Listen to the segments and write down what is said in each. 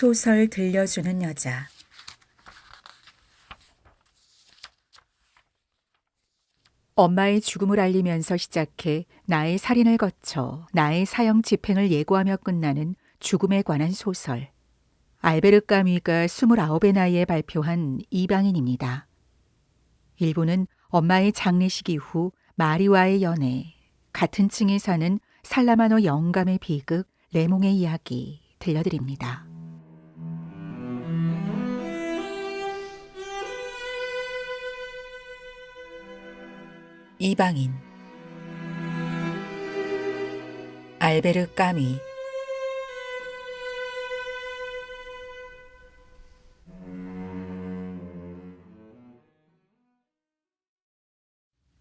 소설 들려주는 여자. 엄마의 죽음을 알리면서 시작해 나의 살인을 거쳐 나의 사형 집행을 예고하며 끝나는 죽음에 관한 소설. 알베르 까뮈가 29의 나이에 발표한 이방인입니다. 일부는 엄마의 장례식 이후 마리와의 연애, 같은 층에 사는 살라마노 영감의 비극 레몽의 이야기 들려드립니다. 이방인. 알베르 까뮈.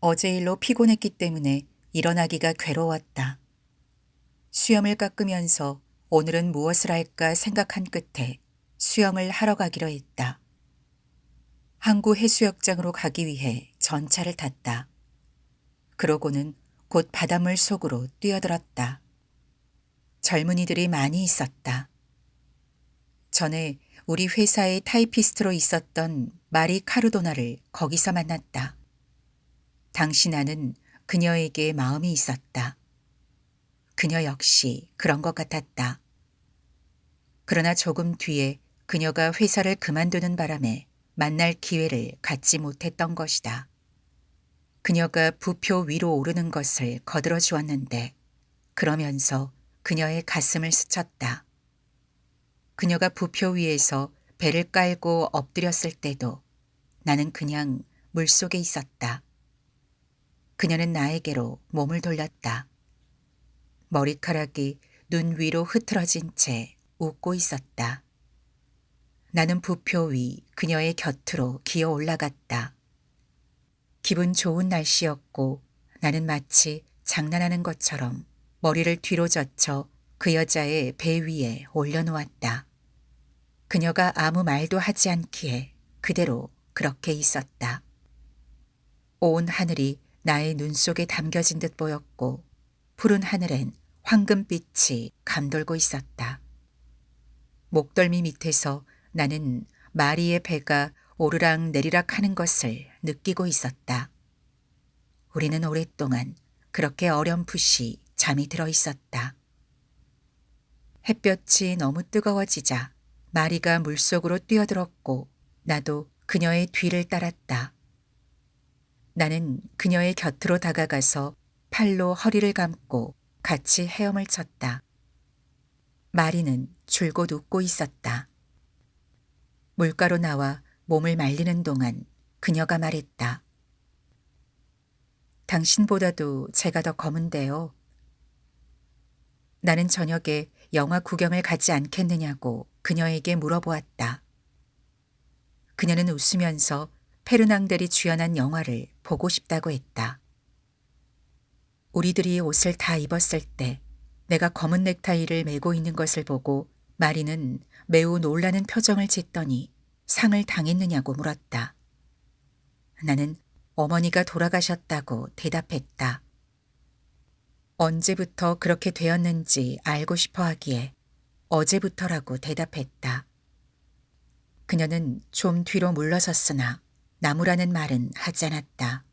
어제 일로 피곤했기 때문에 일어나기가 괴로웠다. 수염을 깎으면서 오늘은 무엇을 할까 생각한 끝에 수영을 하러 가기로 했다. 항구 해수욕장으로 가기 위해 전차를 탔다. 그러고는 곧 바닷물 속으로 뛰어들었다. 젊은이들이 많이 있었다. 전에 우리 회사의 타이피스트로 있었던 마리 카르도나를 거기서 만났다. 당시 나는 그녀에게 마음이 있었다. 그녀 역시 그런 것 같았다. 그러나 조금 뒤에 그녀가 회사를 그만두는 바람에 만날 기회를 갖지 못했던 것이다. 그녀가 부표 위로 오르는 것을 거들어 주었는데 그러면서 그녀의 가슴을 스쳤다. 그녀가 부표 위에서 배를 깔고 엎드렸을 때도 나는 그냥 물속에 있었다. 그녀는 나에게로 몸을 돌렸다. 머리카락이 눈 위로 흐트러진 채 웃고 있었다. 나는 부표 위 그녀의 곁으로 기어 올라갔다. 기분 좋은 날씨였고 나는 마치 장난하는 것처럼 머리를 뒤로 젖혀 그 여자의 배 위에 올려놓았다. 그녀가 아무 말도 하지 않기에 그대로 그렇게 있었다. 온 하늘이 나의 눈 속에 담겨진 듯 보였고 푸른 하늘엔 황금빛이 감돌고 있었다. 목덜미 밑에서 나는 마리의 배가 오르락 내리락 하는 것을 느끼고 있었다. 우리는 오랫동안 그렇게 어렴풋이 잠이 들어 있었다. 햇볕이 너무 뜨거워지자 마리가 물속으로 뛰어들었고 나도 그녀의 뒤를 따랐다. 나는 그녀의 곁으로 다가가서 팔로 허리를 감고 같이 헤엄을 쳤다. 마리는 줄곧 웃고 있었다. 물가로 나와 몸을 말리는 동안 그녀가 말했다. 당신보다도 제가 더 검은데요. 나는 저녁에 영화 구경을 가지 않겠느냐고 그녀에게 물어보았다. 그녀는 웃으면서 페르낭델이 주연한 영화를 보고 싶다고 했다. 우리들이 옷을 다 입었을 때 내가 검은 넥타이를 메고 있는 것을 보고 마리는 매우 놀라는 표정을 짓더니 상을 당했느냐고 물었다. 나는 어머니가 돌아가셨다고 대답했다. 언제부터 그렇게 되었는지 알고 싶어 하기에 어제부터라고 대답했다. 그녀는 좀 뒤로 물러섰으나 나무라는 말은 하지 않았다.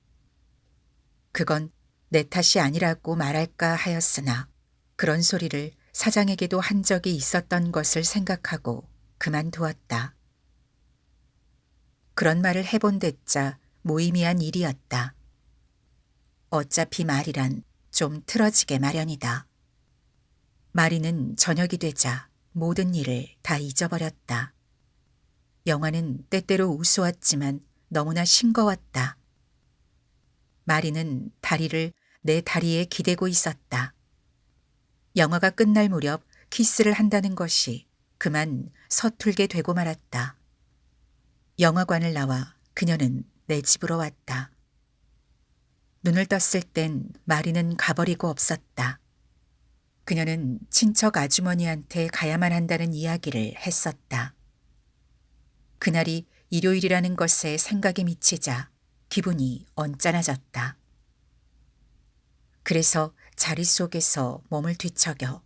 그건 내 탓이 아니라고 말할까 하였으나 그런 소리를 사장에게도 한 적이 있었던 것을 생각하고 그만두었다. 그런 말을 해본 데짜 무의미한 일이었다. 어차피 말이란 좀 틀어지게 마련이다. 마리는 저녁이 되자 모든 일을 다 잊어버렸다. 영화는 때때로 우스웠지만 너무나 싱거웠다. 마리는 다리를 내 다리에 기대고 있었다. 영화가 끝날 무렵 키스를 한다는 것이 그만 서툴게 되고 말았다. 영화관을 나와 그녀는 내 집으로 왔다. 눈을 떴을 땐 마리는 가버리고 없었다. 그녀는 친척 아주머니한테 가야만 한다는 이야기를 했었다. 그날이 일요일이라는 것에 생각이 미치자 기분이 언짢아졌다. 그래서 자리 속에서 몸을 뒤척여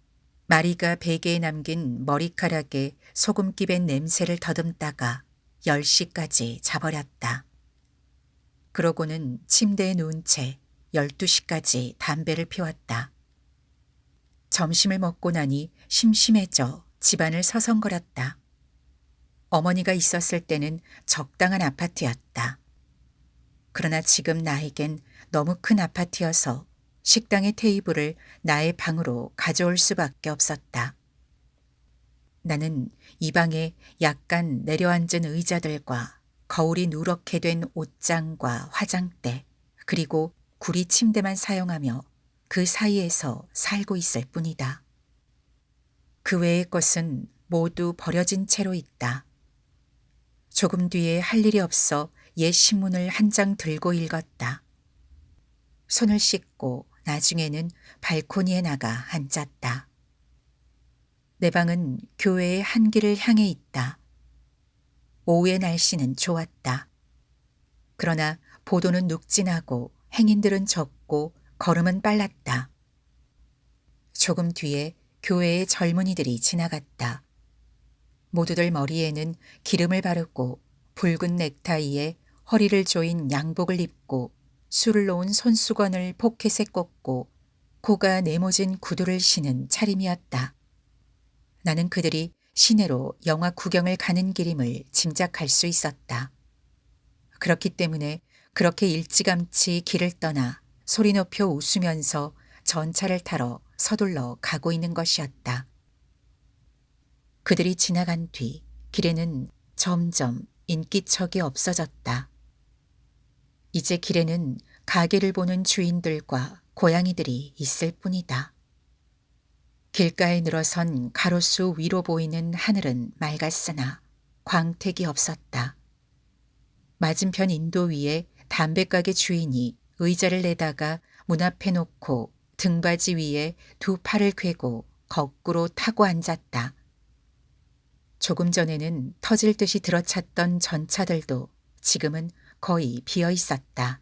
마리가 베개에 남긴 머리카락에 소금기 밴 냄새를 더듬다가 10시까지 자버렸다. 그러고는 침대에 누운 채 12시까지 담배를 피웠다. 점심을 먹고 나니 심심해져 집안을 서성거렸다. 어머니가 있었을 때는 적당한 아파트였다. 그러나 지금 나에겐 너무 큰 아파트여서 식당의 테이블을 나의 방으로 가져올 수밖에 없었다. 나는 이 방에 약간 내려앉은 의자들과 거울이 누렇게 된 옷장과 화장대, 그리고 구리 침대만 사용하며 그 사이에서 살고 있을 뿐이다. 그 외의 것은 모두 버려진 채로 있다. 조금 뒤에 할 일이 없어 옛 신문을 한 장 들고 읽었다. 손을 씻고 나중에는 발코니에 나가 앉았다. 내 방은 교회의 한 길을 향해 있다. 오후의 날씨는 좋았다. 그러나 보도는 눅진하고 행인들은 적고 걸음은 빨랐다. 조금 뒤에 교회의 젊은이들이 지나갔다. 모두들 머리에는 기름을 바르고 붉은 넥타이에 허리를 조인 양복을 입고 술을 놓은 손수건을 포켓에 꽂고 코가 네모진 구두를 신은 차림이었다. 나는 그들이 시내로 영화 구경을 가는 길임을 짐작할 수 있었다. 그렇기 때문에 그렇게 일찌감치 길을 떠나 소리 높여 웃으면서 전차를 타러 서둘러 가고 있는 것이었다. 그들이 지나간 뒤 길에는 점점 인기척이 없어졌다. 이제 길에는 가게를 보는 주인들과 고양이들이 있을 뿐이다. 길가에 늘어선 가로수 위로 보이는 하늘은 맑았으나 광택이 없었다. 맞은편 인도 위에 담배가게 주인이 의자를 내다가 문 앞에 놓고 등받이 위에 두 팔을 꿰고 거꾸로 타고 앉았다. 조금 전에는 터질 듯이 들어찼던 전차들도 지금은 거의 비어 있었다.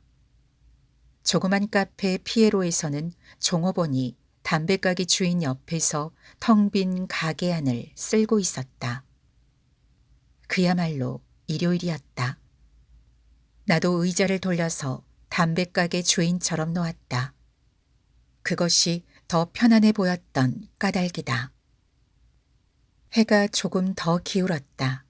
조그만 카페 피에로에서는 종업원이 담배가게 주인 옆에서 텅 빈 가게 안을 쓸고 있었다. 그야말로 일요일이었다. 나도 의자를 돌려서 담배가게 주인처럼 놓았다. 그것이 더 편안해 보였던 까닭이다. 해가 조금 더 기울었다.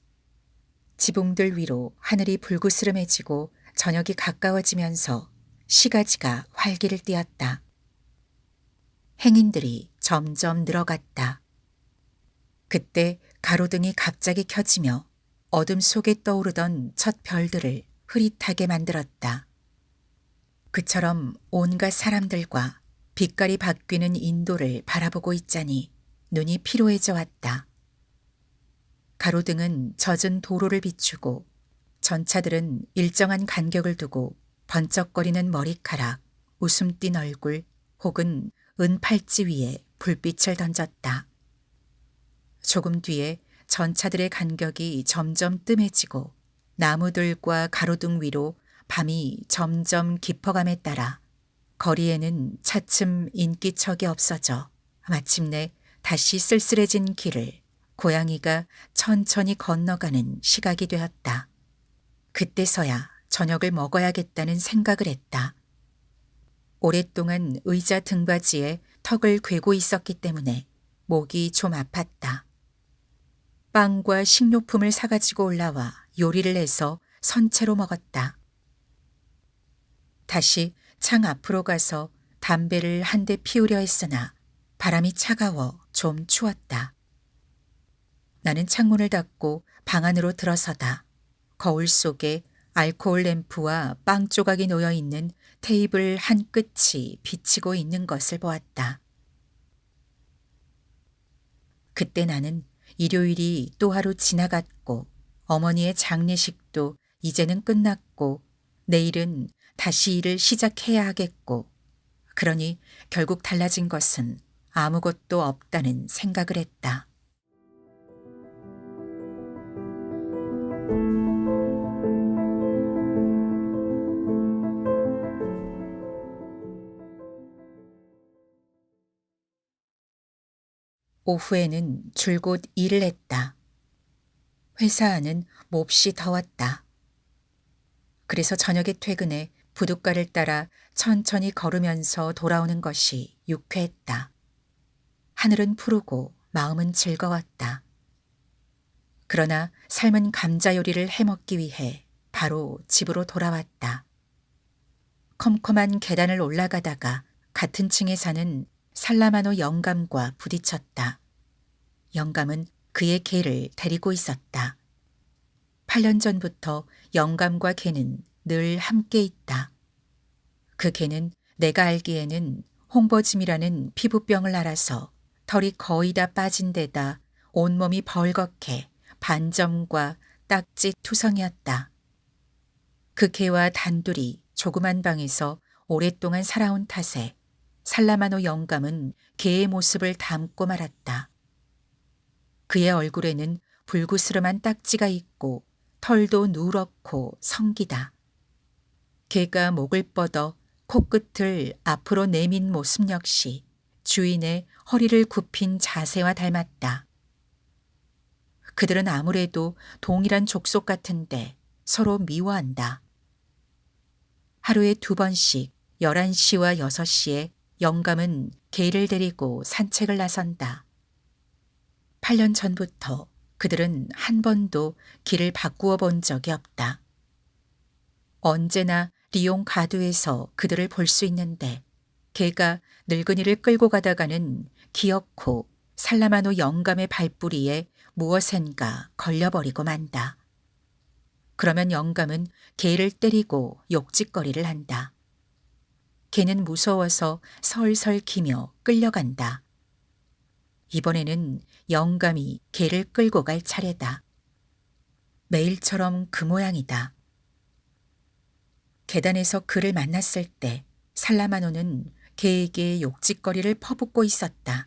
지붕들 위로 하늘이 불그스름해지고 저녁이 가까워지면서 시가지가 활기를 띠었다. 행인들이 점점 늘어갔다. 그때 가로등이 갑자기 켜지며 어둠 속에 떠오르던 첫 별들을 흐릿하게 만들었다. 그처럼 온갖 사람들과 빛깔이 바뀌는 인도를 바라보고 있자니 눈이 피로해져 왔다. 가로등은 젖은 도로를 비추고 전차들은 일정한 간격을 두고 번쩍거리는 머리카락, 웃음 띤 얼굴 혹은 은팔찌 위에 불빛을 던졌다. 조금 뒤에 전차들의 간격이 점점 뜸해지고 나무들과 가로등 위로 밤이 점점 깊어감에 따라 거리에는 차츰 인기척이 없어져 마침내 다시 쓸쓸해진 길을 고양이가 천천히 건너가는 시각이 되었다. 그때서야 저녁을 먹어야겠다는 생각을 했다. 오랫동안 의자 등받이에 턱을 괴고 있었기 때문에 목이 좀 아팠다. 빵과 식료품을 사가지고 올라와 요리를 해서 선채로 먹었다. 다시 창 앞으로 가서 담배를 한 대 피우려 했으나 바람이 차가워 좀 추웠다. 나는 창문을 닫고 방 안으로 들어서다 거울 속에 알코올 램프와 빵 조각이 놓여 있는 테이블 한 끝이 비치고 있는 것을 보았다. 그때 나는 일요일이 또 하루 지나갔고 어머니의 장례식도 이제는 끝났고 내일은 다시 일을 시작해야 하겠고 그러니 결국 달라진 것은 아무것도 없다는 생각을 했다. 오후에는 줄곧 일을 했다. 회사 안은 몹시 더웠다. 그래서 저녁에 퇴근해 부둣가를 따라 천천히 걸으면서 돌아오는 것이 유쾌했다. 하늘은 푸르고 마음은 즐거웠다. 그러나 삶은 감자 요리를 해먹기 위해 바로 집으로 돌아왔다. 컴컴한 계단을 올라가다가 같은 층에 사는 살라마노 영감과 부딪혔다. 영감은 그의 개를 데리고 있었다. 8년 전부터 영감과 개는 늘 함께 있다. 그 개는 내가 알기에는 홍버짐이라는 피부병을 앓아서 털이 거의 다 빠진 데다 온몸이 벌겋게 반점과 딱지 투성이었다. 그 개와 단둘이 조그만 방에서 오랫동안 살아온 탓에 살라마노 영감은 개의 모습을 닮고 말았다. 그의 얼굴에는 불구스름한 딱지가 있고 털도 누렇고 성기다. 개가 목을 뻗어 코끝을 앞으로 내민 모습 역시 주인의 허리를 굽힌 자세와 닮았다. 그들은 아무래도 동일한 족속 같은데 서로 미워한다. 하루에 2번씩 11시와 6시에 영감은 개를 데리고 산책을 나선다. 8년 전부터 그들은 한 번도 길을 바꾸어 본 적이 없다. 언제나 리옹 가두에서 그들을 볼 수 있는데 개가 늙은이를 끌고 가다가는 기어코 살라마노 영감의 발뿌리에 무엇엔가 걸려버리고 만다. 그러면 영감은 개를 때리고 욕짓거리를 한다. 개는 무서워서 설설 기며 끌려간다. 이번에는 영감이 개를 끌고 갈 차례다. 매일처럼 그 모양이다. 계단에서 그를 만났을 때 살라마노는 개에게 욕짓거리를 퍼붓고 있었다.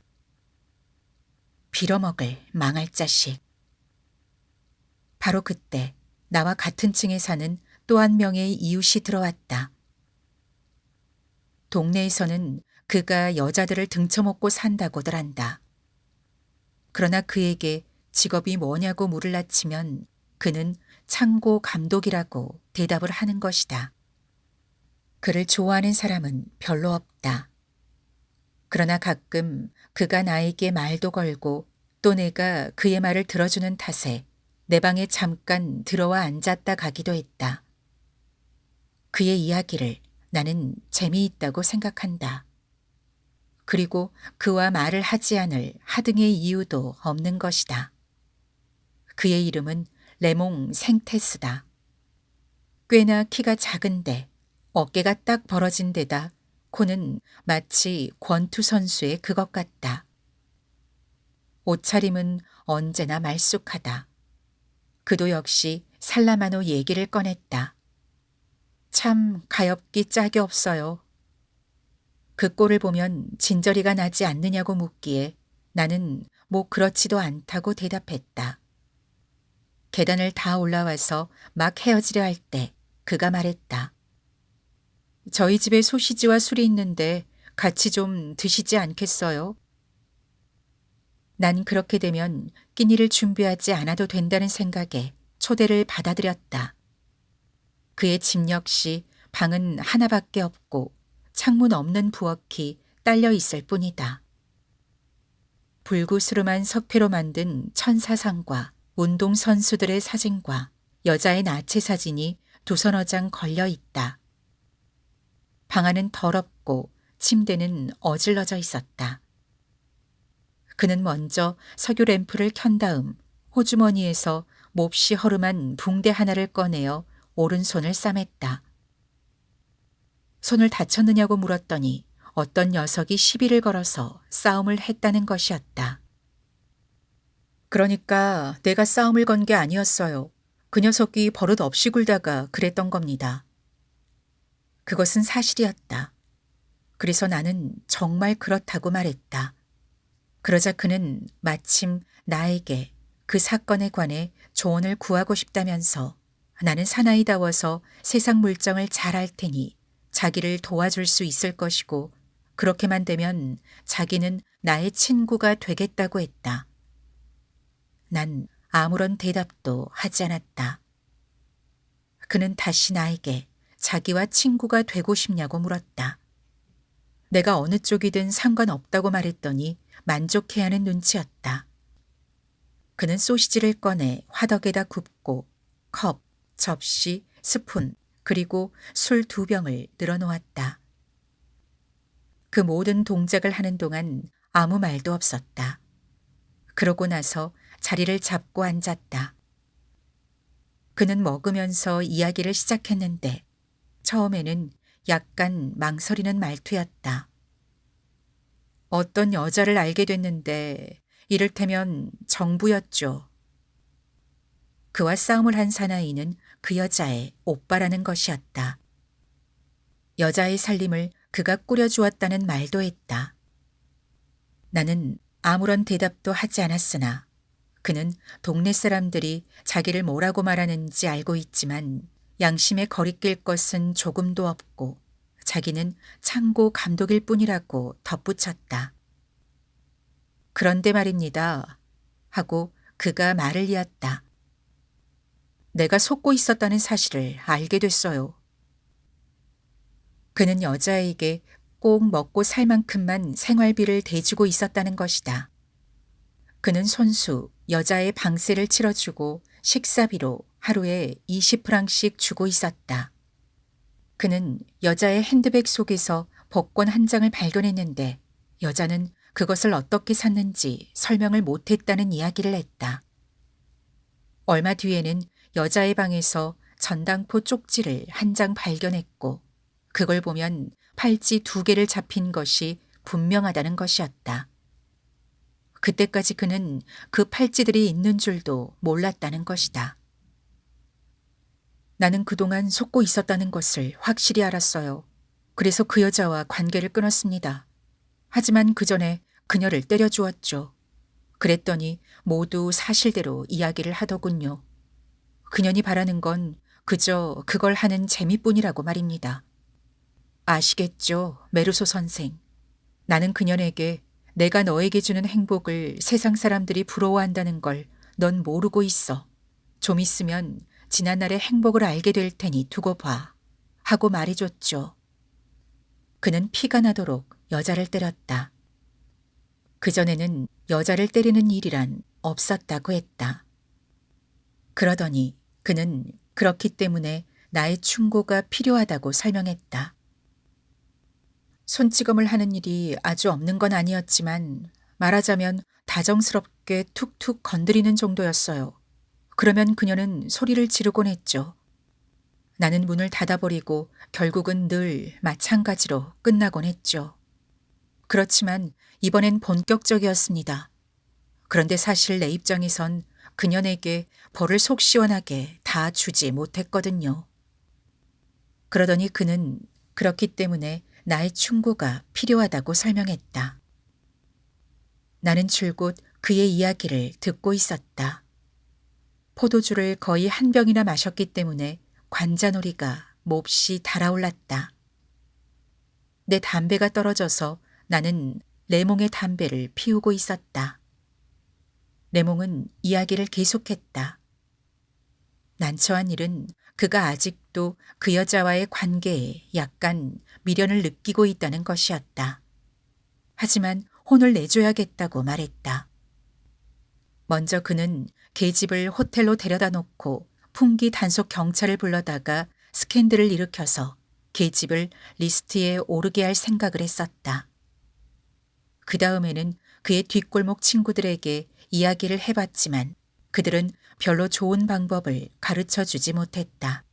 빌어먹을 망할 자식. 바로 그때 나와 같은 층에 사는 또 한 명의 이웃이 들어왔다. 동네에서는 그가 여자들을 등쳐먹고 산다고들 한다. 그러나 그에게 직업이 뭐냐고 물을 낮추면 그는 창고 감독이라고 대답을 하는 것이다. 그를 좋아하는 사람은 별로 없다. 그러나 가끔 그가 나에게 말도 걸고 또 내가 그의 말을 들어주는 탓에 내 방에 잠깐 들어와 앉았다 가기도 했다. 그의 이야기를 나는 재미있다고 생각한다. 그리고 그와 말을 하지 않을 하등의 이유도 없는 것이다. 그의 이름은 레몽 생테스다. 꽤나 키가 작은데 어깨가 딱 벌어진 데다 코는 마치 권투 선수의 그것 같다. 옷차림은 언제나 말쑥하다. 그도 역시 살라마노 얘기를 꺼냈다. 참 가엾기 짝이 없어요. 그 꼴을 보면 진저리가 나지 않느냐고 묻기에 나는 뭐 그렇지도 않다고 대답했다. 계단을 다 올라와서 막 헤어지려 할 때 그가 말했다. 저희 집에 소시지와 술이 있는데 같이 좀 드시지 않겠어요? 난 그렇게 되면 끼니를 준비하지 않아도 된다는 생각에 초대를 받아들였다. 그의 집 역시 방은 하나밖에 없고 창문 없는 부엌이 딸려 있을 뿐이다. 불구스름한 석회로 만든 천사상과 운동선수들의 사진과 여자의 나체 사진이 2서너 장 걸려 있다. 방 안은 더럽고 침대는 어질러져 있었다. 그는 먼저 석유 램프를 켠 다음 호주머니에서 몹시 허름한 붕대 하나를 꺼내어 오른손을 싸맸다. 손을 다쳤느냐고 물었더니 어떤 녀석이 시비를 걸어서 싸움을 했다는 것이었다. 그러니까 내가 싸움을 건 게 아니었어요. 그 녀석이 버릇 없이 굴다가 그랬던 겁니다. 그것은 사실이었다. 그래서 나는 정말 그렇다고 말했다. 그러자 그는 마침 나에게 그 사건에 관해 조언을 구하고 싶다면서 나는 사나이다워서 세상 물정을 잘 알 테니 자기를 도와줄 수 있을 것이고 그렇게만 되면 자기는 나의 친구가 되겠다고 했다. 난 아무런 대답도 하지 않았다. 그는 다시 나에게 자기와 친구가 되고 싶냐고 물었다. 내가 어느 쪽이든 상관없다고 말했더니 만족해야 하는 눈치였다. 그는 소시지를 꺼내 화덕에다 굽고 컵, 접시, 스푼, 그리고 술 2병을 늘어놓았다. 그 모든 동작을 하는 동안 아무 말도 없었다. 그러고 나서 자리를 잡고 앉았다. 그는 먹으면서 이야기를 시작했는데 처음에는 약간 망설이는 말투였다. 어떤 여자를 알게 됐는데 이를테면 정부였죠. 그와 싸움을 한 사나이는 그 여자의 오빠라는 것이었다. 여자의 살림을 그가 꾸려주었다는 말도 했다. 나는 아무런 대답도 하지 않았으나 그는 동네 사람들이 자기를 뭐라고 말하는지 알고 있지만 양심에 거리낄 것은 조금도 없고 자기는 창고 감독일 뿐이라고 덧붙였다. 그런데 말입니다. 하고 그가 말을 이었다. 내가 속고 있었다는 사실을 알게 됐어요. 그는 여자에게 꼭 먹고 살 만큼만 생활비를 대주고 있었다는 것이다. 그는 손수 여자의 방세를 치러주고 식사비로 하루에 20프랑씩 주고 있었다. 그는 여자의 핸드백 속에서 복권 한 장을 발견했는데 여자는 그것을 어떻게 샀는지 설명을 못했다는 이야기를 했다. 얼마 뒤에는 여자의 방에서 전당포 쪽지를 한 장 발견했고 그걸 보면 팔찌 2개를 잡힌 것이 분명하다는 것이었다. 그때까지 그는 그 팔찌들이 있는 줄도 몰랐다는 것이다. 나는 그동안 속고 있었다는 것을 확실히 알았어요. 그래서 그 여자와 관계를 끊었습니다. 하지만 그 전에 그녀를 때려주었죠. 그랬더니 모두 사실대로 이야기를 하더군요. 그년이 바라는 건 그저 그걸 하는 재미뿐이라고 말입니다. 아시겠죠, 메르소 선생. 나는 그년에게 내가 너에게 주는 행복을 세상 사람들이 부러워한다는 걸 넌 모르고 있어. 좀 있으면 지난날의 행복을 알게 될 테니 두고 봐. 하고 말해줬죠. 그는 피가 나도록 여자를 때렸다. 그전에는 여자를 때리는 일이란 없었다고 했다. 그러더니 그는 그렇기 때문에 나의 충고가 필요하다고 설명했다. 손찌검을 하는 일이 아주 없는 건 아니었지만 말하자면 다정스럽게 툭툭 건드리는 정도였어요. 그러면 그녀는 소리를 지르곤 했죠. 나는 문을 닫아버리고 결국은 늘 마찬가지로 끝나곤 했죠. 그렇지만 이번엔 본격적이었습니다. 그런데 사실 내 입장에선 그녀에게 벌을 속 시원하게 다 주지 못했거든요. 그러더니 그는 그렇기 때문에 나의 충고가 필요하다고 설명했다. 나는 줄곧 그의 이야기를 듣고 있었다. 포도주를 거의 한 병이나 마셨기 때문에 관자놀이가 몹시 달아올랐다. 내 담배가 떨어져서 나는 레몽의 담배를 피우고 있었다. 레몽은 이야기를 계속했다. 난처한 일은 그가 아직도 그 여자와의 관계에 약간 미련을 느끼고 있다는 것이었다. 하지만 혼을 내줘야겠다고 말했다. 먼저 그는 계집을 호텔로 데려다 놓고 풍기 단속 경찰을 불러다가 스캔들을 일으켜서 계집을 리스트에 오르게 할 생각을 했었다. 그 다음에는 그의 뒷골목 친구들에게 이야기를 해봤지만 그들은 별로 좋은 방법을 가르쳐 주지 못했다.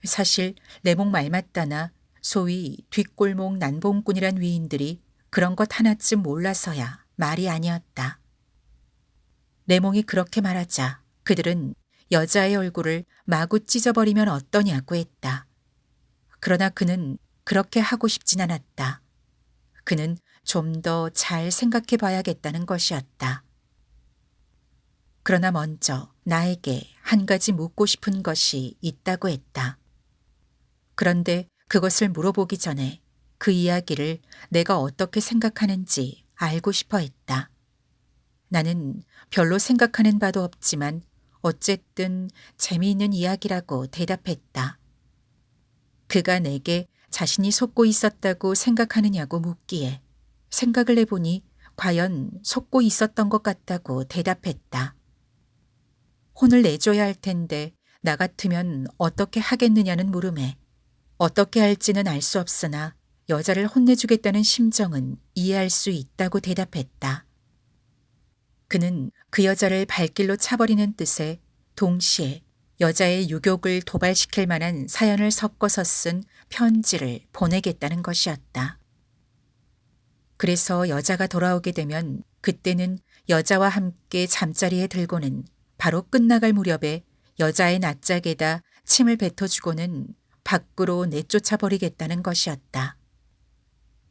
사실 레몽 말맞다나 소위 뒷골목 난봉꾼이란 위인들이 그런 것 하나쯤 몰라서야 말이 아니었다. 레몽이 그렇게 말하자 그들은 여자의 얼굴을 마구 찢어버리면 어떠냐고 했다. 그러나 그는 그렇게 하고 싶진 않았다. 그는 좀 더 잘 생각해 봐야겠다는 것이었다. 그러나 먼저 나에게 한 가지 묻고 싶은 것이 있다고 했다. 그런데 그것을 물어보기 전에 그 이야기를 내가 어떻게 생각하는지 알고 싶어 했다. 나는 별로 생각하는 바도 없지만 어쨌든 재미있는 이야기라고 대답했다. 그가 내게 자신이 속고 있었다고 생각하느냐고 묻기에 생각을 해보니 과연 속고 있었던 것 같다고 대답했다. 혼을 내줘야 할 텐데 나 같으면 어떻게 하겠느냐는 물음에 어떻게 할지는 알 수 없으나 여자를 혼내주겠다는 심정은 이해할 수 있다고 대답했다. 그는 그 여자를 발길로 차버리는 뜻에 동시에 여자의 유욕을 도발시킬 만한 사연을 섞어서 쓴 편지를 보내겠다는 것이었다. 그래서 여자가 돌아오게 되면 그때는 여자와 함께 잠자리에 들고는 바로 끝나갈 무렵에 여자의 낯짝에다 침을 뱉어주고는 밖으로 내쫓아 버리겠다는 것이었다.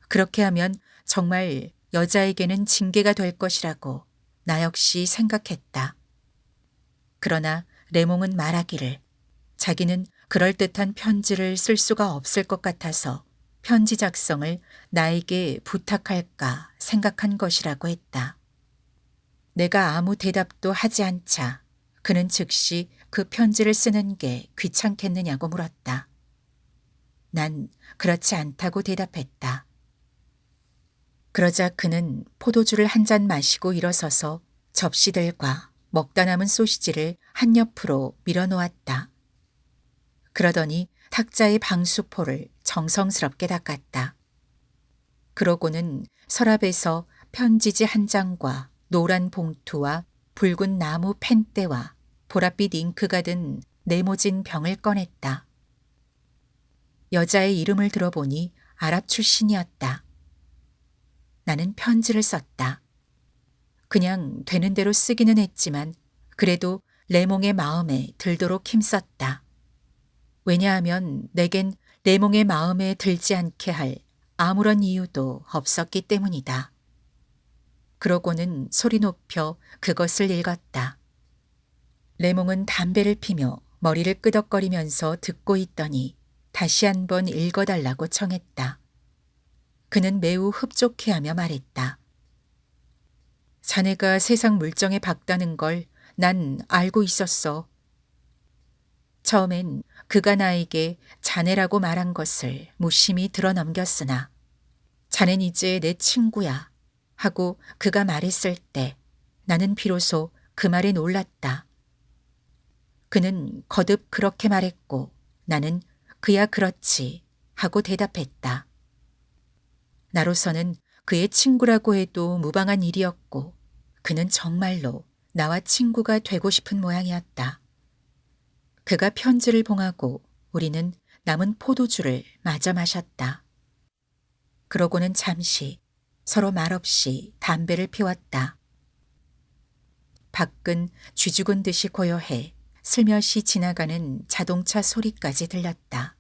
그렇게 하면 정말 여자에게는 징계가 될 것이라고 나 역시 생각했다. 그러나 레몽은 말하기를 자기는 그럴듯한 편지를 쓸 수가 없을 것 같아서 편지 작성을 나에게 부탁할까 생각한 것이라고 했다. 내가 아무 대답도 하지 않자 그는 즉시 그 편지를 쓰는 게 귀찮겠느냐고 물었다. 난 그렇지 않다고 대답했다. 그러자 그는 포도주를 한 잔 마시고 일어서서 접시들과 먹다 남은 소시지를 한 옆으로 밀어놓았다. 그러더니 탁자의 방수포를 정성스럽게 닦았다. 그러고는 서랍에서 편지지 한 장과 노란 봉투와 붉은 나무 펜대와 보랏빛 잉크가 든 네모진 병을 꺼냈다. 여자의 이름을 들어보니 아랍 출신이었다. 나는 편지를 썼다. 그냥 되는 대로 쓰기는 했지만 그래도 레몽의 마음에 들도록 힘썼다. 왜냐하면 내겐 레몽의 마음에 들지 않게 할 아무런 이유도 없었기 때문이다. 그러고는 소리 높여 그것을 읽었다. 레몽은 담배를 피며 머리를 끄덕거리면서 듣고 있더니 다시 한번 읽어달라고 청했다. 그는 매우 흡족해하며 말했다. 자네가 세상 물정에 박다는 걸 난 알고 있었어. 처음엔 그가 나에게 자네라고 말한 것을 무심히 들어넘겼으나 자넨 이제 내 친구야 하고 그가 말했을 때 나는 비로소 그 말에 놀랐다. 그는 거듭 그렇게 말했고 나는 그야 그렇지 하고 대답했다. 나로서는 그의 친구라고 해도 무방한 일이었고 그는 정말로 나와 친구가 되고 싶은 모양이었다. 그가 편지를 봉하고 우리는 남은 포도주를 마저 마셨다. 그러고는 잠시 서로 말없이 담배를 피웠다. 밖은 쥐죽은 듯이 고요해 슬며시 지나가는 자동차 소리까지 들렸다.